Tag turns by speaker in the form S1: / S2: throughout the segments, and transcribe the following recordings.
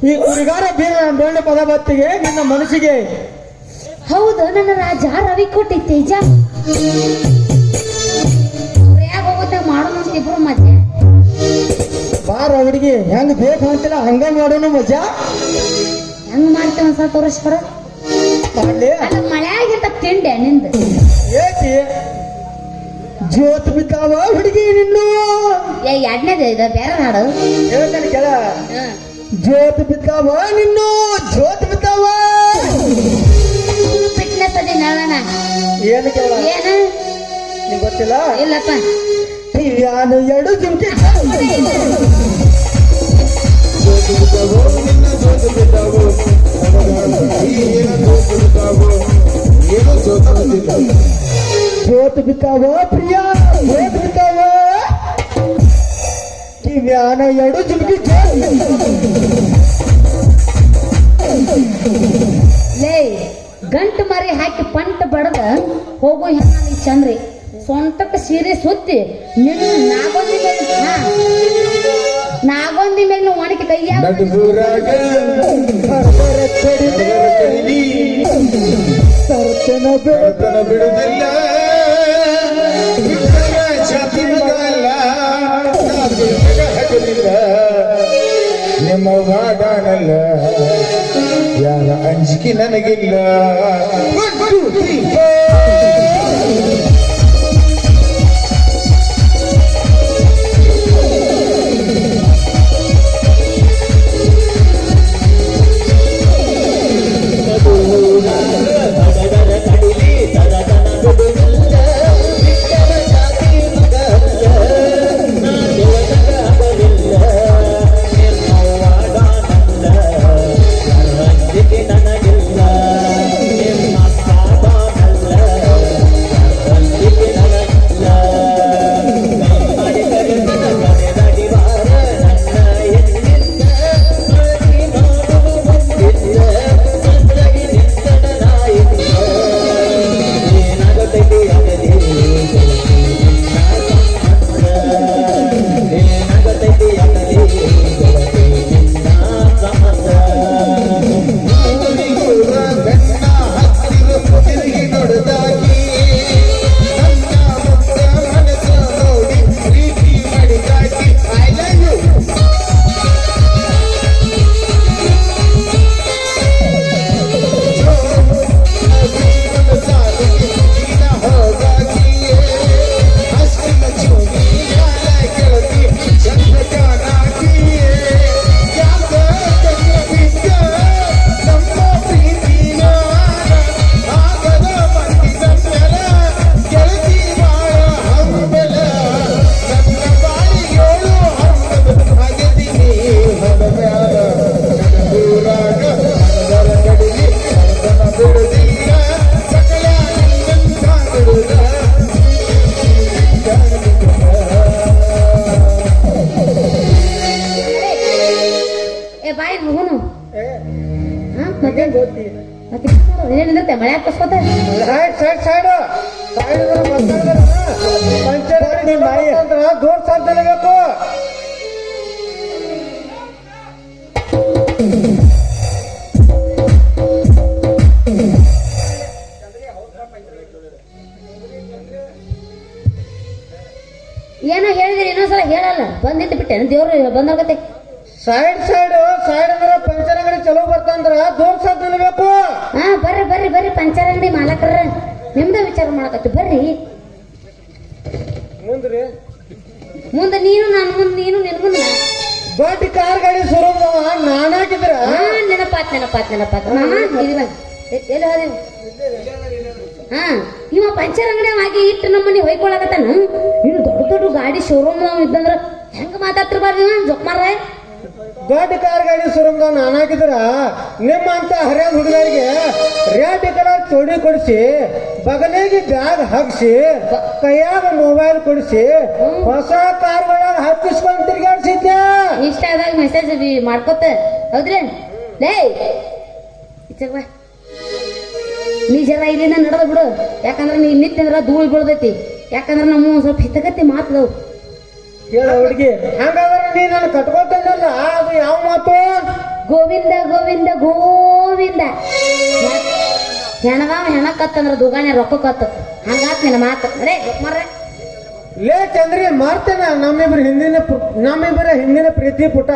S1: ಈ ಹುಡುಗಾರ ಬೇಡ ಪದ ಬತ್ತಿಗೆ ನಿನ್ನ ಮನಸ್ಸಿಗೆ.
S2: ಹೌದು ನನ್ನ ರಾಜ ರವಿ ಕೋಟಿ ತೇಜ ಹೋಗುತ್ತೆ ಮಾಡೋಣ ಇಬ್ರು ಮಧ್ಯ
S1: ಬಾರ ಹುಡುಗಿ ಹೆಂಗ್ ಬೇಕು ಅಂತಿಲ್ಲ ಹಂಗ ಮಾಡೋಣ ಮಜಾ.
S2: ಹೆಂಗ್ ಮಾಡ್ತೇವೆ ಒಂದ್ಸಲ ತೋರಿಸ್ಬರ
S1: ಮಾಡ್ಲಿ
S2: ಅದು ಮಳೆಯಾಗಿಂತ ತಿಂಡೆ ನಿಂದು
S1: ಏತಿ ಜೋತ್ ಬಿದ್ದಾವ ಹುಡುಗಿ ನಿನ್ನು
S2: ಎರಡನೇದು ಇದು ಬೇರೆ ಹಾಡು
S1: ಹೇಳ್ತಾನೆ ಕೆಲ ಜೋತ್ ಬಿದ್ದಾವ ನಿನ್ನು ಜೋತ್ ಬಿದ್ದಾವ
S2: ಫಿಟ್ನೆಸ್ ಅದಿ ನೋಡೋಣ
S1: ಏನು ಕೆಲ
S2: ಏನು
S1: ನಿಂಗೆ ಗೊತ್ತಿಲ್ಲ
S2: ಇಲ್ಲಪ್ಪ
S1: ನಾನು ಎರಡು ಜುಮ್ಕಿ ಜೋತ್ ಬಿದ್ದಾವ ಪ್ರಿಯಾ ಜೋತ್ ಬಿದ್ದಾವ ಕಿವ್ಯಾನ ಎರಡು ಜುಮ್ಕಿ
S2: ಲೇ ಗಂಟು ಮರಿ ಹಾಕಿ ಪಂಟ ಬಡದ ಹೋಗೋ ಹೆಣ್ಣಿ ಚಂದ್ರಿ ಸೊಂಟಕ್ಕೆ ಸೀರೆ ಸುತ್ತಿ ನಿನ್ನ ನಾಗೊಂದಿ ಮೇಲೆ ಒಣಗಿ ಕೈಯ
S3: ಬಿಡುದಿಲ್ಲ ನಿಮ್ಮ ವಾಡಾನಲ್ಲ ಯಾರ ಅಂಜಿಕೆ ನನಗಿಲ್ಲ.
S2: ಮಳೆ ಕಸ್ಕೋತ
S1: ದೂರ ಸಾಧ್ಬೇಕು.
S2: ಏನೋ ಹೇಳಿದ್ರಿ ಇನ್ನೊಂದ್ಸಲ ಹೇಳಲ್ಲ ಬಂದಿದ್ದು ಬಿಟ್ಟೆ ದೇವ್ರು ಬಂದಾಗತ್ತೆ.
S1: ಸೈಡ್ ಅಂದ್ರೆ ಪಂಚರ್ ಅಂಗಡಿ ಚಲೋ ಬರ್ತಂದ್ರ ದೂರ ಸಾಧ್ಯ ನಿಲ್ಬೇಕು.
S2: ಹಾ ಬರ್ರಿ ಪಂಚರ್ ಅಂಗಡಿ ಮಾಲಕರ ನಿಮ್ದ ವಿಚಾರ ಮಾಡಕತ್ತಿ ಬರ್ರಿ ಮುಂದೆ ನೀನು ನಾನು ಮುಂದೆ ನೀನು ನಿನ್ ಮುಂದೆ
S1: ದೊಡ್ಡ ಕಾರ್ ಗಾಡಿ ಶೋರೂಮ್ ನಾನಾಕಿದ್ರ
S2: ನೆನಪಾತ್ ಮಾಮ ಎಲ್ಲಿ ಹೋದೆವು? ಹಾ ಇವ ಪಂಚರ್ ಅಂಗಡಿ ಆಗಿ ಇಟ್ಟು ನಮ್ಮನಿ ಹೊಯ್ಕೊಳಕತ್ತಾನ. ಇನ್ನು ದೊಡ್ಡ ಗಾಡಿ ಶೋರೂಮ್ ಇದ್ದಂದ್ರ ಹೆಂಗ ಮಾತಾಡ್ತಿರ್ಬಾರ್ದು ಜೊಕ್ಮಾರ.
S1: ದೊಡ್ಡ ಕಾರ್ ಗಾಡಿ ಶೋರೂಮ್ ನಾನಾಕಿದ್ರ ನಿಮ್ಮಂತ ಹರಿಯಾದ ಹುಡುಗರಿಗೆ ರೆಡ್ ಕಲರ್ ಚೋಡಿ ಕೊಡಿಸಿ ಬಗಲಿಗೆ ಬ್ಯಾಗ್ ಹಾಕ್ಸಿ ಕೈಯಾಗ ಮೊಬೈಲ್ ಕೊಡಿಸಿ ಹೊಸ ಕಾರ್ ಒಳಗ ಹತ್ತಿಸ್ಕೊಂಡ್ ತಿರ್ಗಾಡ್ಸಿದ್ದೆ.
S2: ಇನ್ಸ್ಟಾದಾಗ ಮೆಸೇಜ್ ಮಾಡ್ಕೊತ ಹೌದ್ರಿ ಲೇ ನೀ ಜರ ಇಲ್ಲಿಂದ ನಡೆದ ಬಿಡು. ಯಾಕಂದ್ರೆ ನೀ ನಿಂತಿಂದ್ರ ಧೂಳು ಬೀಳ್ದೈತಿ. ಯಾಕಂದ್ರೆ ನಮ್ಮ ಸ್ವಲ್ಪ ಹಿತಗತಿ ಮಾತದವು
S1: ಹೇಳ ಹುಡುಗಿ ಹಂಗಾದ್ರೆ ನೀ ನಾನು ಕಟ್ಕೊತೇನಲ್ಲ ಅದು ಯಾವ ಮಾತು ಅಂತ
S2: ಗೋವಿಂದ ಗೋವಿಂದ ಗೋವಿಂದ ಹೆಣಗಾವ ಹೆಣಕತ್ತಂದ್ರ ದುಗಾಣಿ ರೊಕ್ಕ ಕತ್ತ ಹಂಗಾತ್ ನಿನ್ನ ಮಾತು ಅರೇ ಮರ್ರೆ
S1: ಲೇ ಚಂದ್ರಿ ಮಾಡ್ತೇನೆ ನಮ್ಮಿಬ್ಬರ ಹಿಂದಿನ ಪ್ರೀತಿ ಪುಟ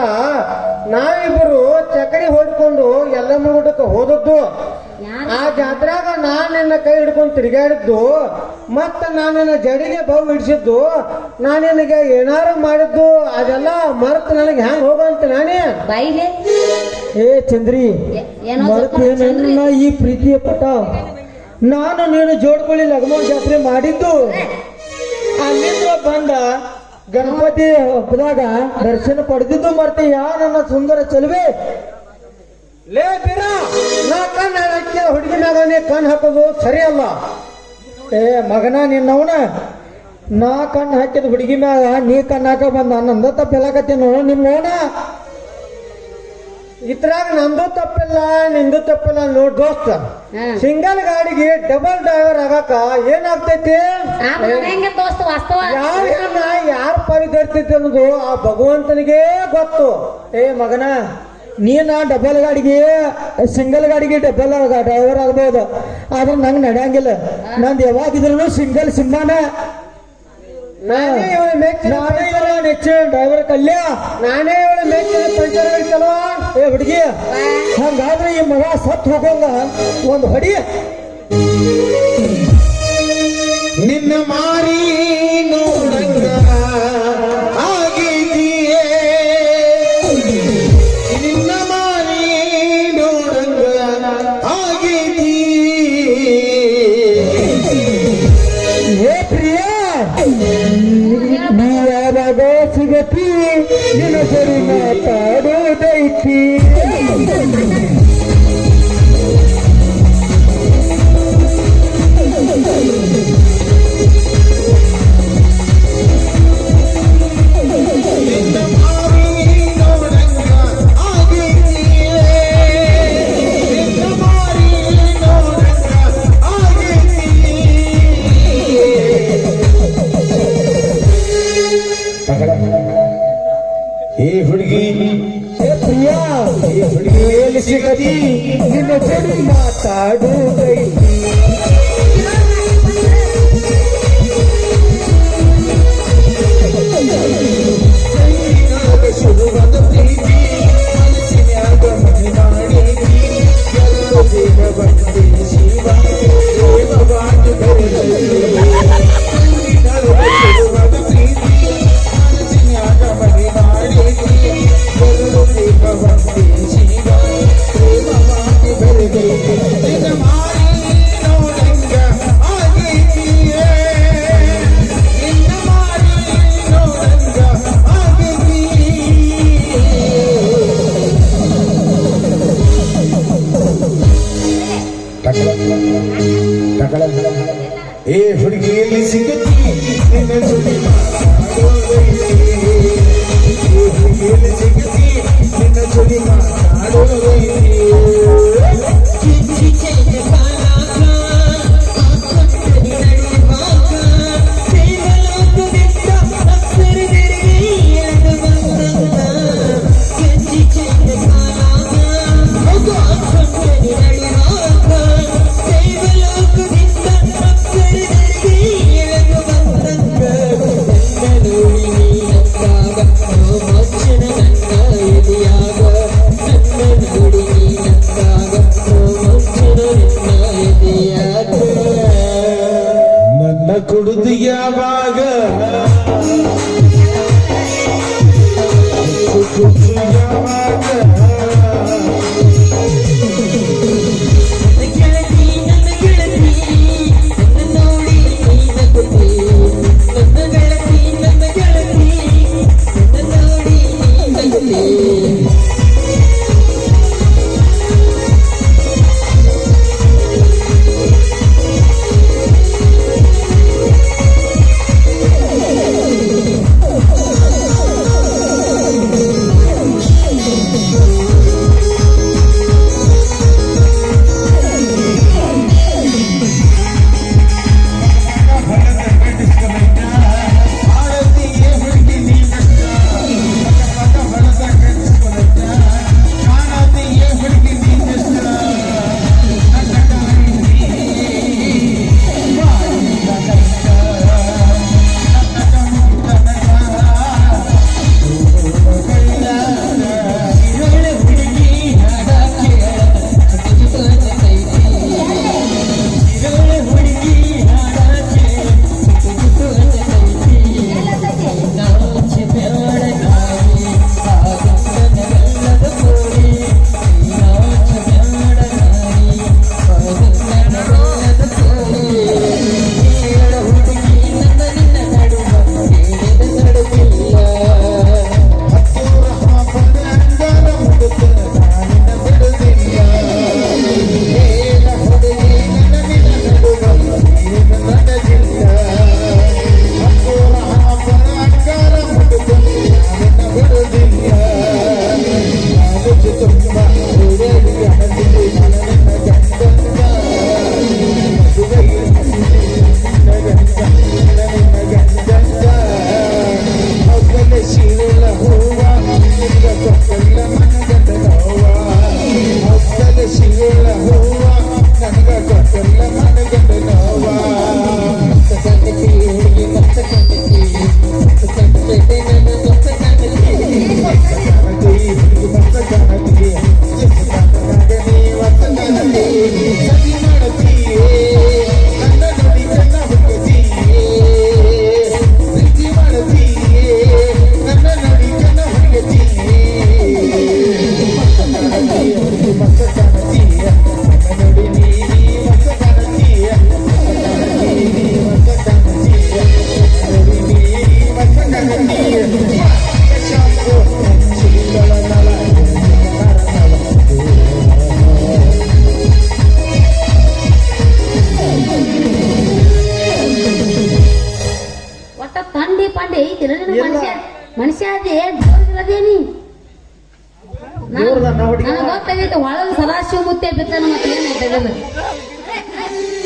S1: ನಾವಿಬ್ಬರು ಚಕರಿ ಹೊಡ್ಕೊಂಡು ಎಲ್ಲಮ್ಮ ಗುಡ್ಡಕ್ಕೆ ಹೋದದ್ದು ಆ ಜಾತ್ರಾಗ ನಾನ್ ನಿನ್ನ ಕೈ ಹಿಡ್ಕೊಂಡು ತಿರುಗಾಡಿದ್ದು ಮತ್ತ ನಾನು ನಿನ್ನ ಜಡಿಗೆ ಬಾವು ಹಿಡಿಸಿದ್ದು ನಾನು ನಿನಗೆ ಏನಾರು ಮಾಡಿದ್ದು ಅದೆಲ್ಲ ಮರೆತು ನನಗೆ ಹ್ಯಾಂಗ ಹೋಗಂತ ನಾನೇ
S2: ಬಾಯಿಲೆ
S4: ಏ ಚಂದ್ರಿ
S2: ಏನೋ
S4: ಮರ್ತೇನ ಈ ಪ್ರೀತಿಯ ಪಟ ನಾನು ನೀನು ಜೋಡ್ಕೊಳ್ಳಿ ಲಗ್ನ ಜಾತ್ರೆ ಮಾಡಿದ್ದು ಅಲ್ಲಿಂದ ಬಂದ ಗಣಪತಿ ಹಬ್ಬದಾಗ ದರ್ಶನ ಪಡೆದಿದ್ದು ಮರ್ತೀಯ ನನ್ನ ಸುಂದರ ಚೆಲುವೆ
S1: ಲೇ ಬೀರ ನಾ ಕಣ್ಣು ಹಾಕಿ ಹುಡುಗಿ ಮ್ಯಾಗ ನೀ ಕಣ್ಣು ಹಾಕೋದು ಸರಿ ಅಲ್ಲ
S4: ಏ ಮಗನ ನಿನ್ನವನ ನಾ ಕಣ್ಣು ಹಾಕಿದ ಹುಡುಗಿ ಮ್ಯಾಗ ನೀ ಕಣ್ಣು ಹಾಕ ಬಂದ ನಂದ ತಪ್ಪೆಲಾಕತ್ತೀನೋ ನಿಮ್ಮವನ
S1: ಇದ್ರಾಗ ನಂದು ತಪ್ಪಿಲ್ಲ ನಿಂದು ತಪ್ಪಿಲ್ಲ ನೋಡ್ ದೋಸ್ತ
S2: ಹ್ಮ್.
S1: ಸಿಂಗಲ್ ಗಾಡಿಗೆ ಡಬಲ್ ಡ್ರೈವರ್ ಆಗಾಕ ಏನಾಗ್ತೈತಿ
S2: ಹೆಂಗೆ ದೋಸ್ತ ವಾಸ್ತವ
S1: ಯಾವ ಹೆಣ್ಣ ಯಾರು ಪರಿಧರ್ತೈತಿ ಅನ್ನೋದು ಆ ಭಗವಂತನಿಗೆ ಗೊತ್ತು
S4: ಏ ಮಗನ ನೀನ ಡಬಲ್ ಗಾಡಿಗೆ ಸಿಂಗಲ್ ಗಾಡಿಗೆ ಡಬಲ್ ಡ್ರೈವರ್ ಆಗ್ಬೋದು ಆದ್ರೆ ನಂಗೆ ನಡೆಯಂಗಿಲ್ಲ ನಂದು ಯಾವಾಗಿದ್ರು ಸಿಂಗಲ್ ಸಿಂಹಾನ
S1: ನಾನೇ ಇವಳು ಮೆಚ್ಚಿನ
S4: ನಾನೇ ಇವ್ರ ನೆಚ್ಚಿನ ಡ್ರೈವರ್ ಕಲ್ಯ
S1: ನಾನೇ ಇವಳು ಮೆಚ್ಚಿನ ಪಂಚರ್ ಚಲೋ
S4: ಏ ಹುಡುಗಿ ಹಂಗಾದ್ರೆ ಈ ಮಗ ಸತ್ ಹೋಗೋಂಗ ಒಂದು ಹೊಡಿ
S3: ನಿನ್ನ ಮಾರಿ ನೋಡಂಗ ಆಗಿದೆಯೇ ನಿನ್ನ ಮಾರಿ ನೋಡಂಗ ಆಗಿದೆಯೇ
S4: ಏ ಪ್ರಿಯ ನೀ ಯಾವಾಗ ಸಿಗತಿ ನಿನ್ನ ಸರಿ ಮಾತಾಡೋದೈತಿ
S3: ನಿನ್ನ ಮಾರಿ ನೋಡಂಗ ಆಗಿದೆಯೇ ನಿನ್ನ ಮಾರಿ ನೋಡಂಗ ಆಗಿದೆಯೇ ಏ ಹುಡುಗಿ
S4: ಏ ಪ್ರಿಯ
S3: ಏ ಹುಡುಗಿ ಎಲ್ಲಿ
S4: ಸಿಗತಿ ನಿನ್ನ ಸರಿ ಮಾತಾಡೋದೈತಿ
S3: ಶುರುವಾದ ಪ್ರೀತಿ ಮನಸ್ಸಿನ್ಯಾಗ ಮನೆ ಮಾಡೇತಿ ಎಲ್ಲರ ದೇಹ ಬಂದೆ ಶಿವ ದೇವವಾಗಿ ಶುರುವಾದ ಪ್ರೀತಿ ಮನಸ್ಸಿನ್ಯಾಗ ಮನೆ ಮಾಡೇತಿ ಎಲ್ಲರ ದೇಹ ಬಂದೆ ಶಿವ ದೇವವಾಗಿ ಬೆಳೆದೈತಿ ನಿನ್ನ ಮಾರಿ ನೋಡಂಗ ಆಗೈತಿಯೇ ನಿನ್ನ ಮಾರಿ ನೋಡಂಗ ಏ ಹುಡುಗಿಯಲ್ಲಿ ಸಿಗತಿ ನಿನ್ನ ಜೊತೆ ಮಾತಾಡೋದೈತಿ ಏ ಹುಡುಗಿಯಲ್ಲಿ ಸಿಗತಿ ನಿನ್ನ ಜೊತೆ ಮಾತಾಡೋದೈತಿ ನನ್ನ ಕುಡಿದು ಯಾವಾಗ ಕುಡಿದು ಯಾವಾಗ
S2: ಮಂಡಿ ಪಾಂಡೆ ಐತಿಲ್ಲ ನಿನಗೆ
S4: ಇಲ್ಲ.
S2: ಮನುಷ್ಯ ಅದೇ ದೇವ್ರಿಲ್ಲದೇನಿ
S4: ದೇವ್ರದ ಹುಡುಗಿ
S2: ನನಗೆ ಗೊತ್ತಾಗೈತೆ ಒಳಗೆ ಸದಾಶಿವ ಮುತ್ತೆ ಬಿತ್ತಾನ ಮತ್ತೆ ಏನಾಯ್ತು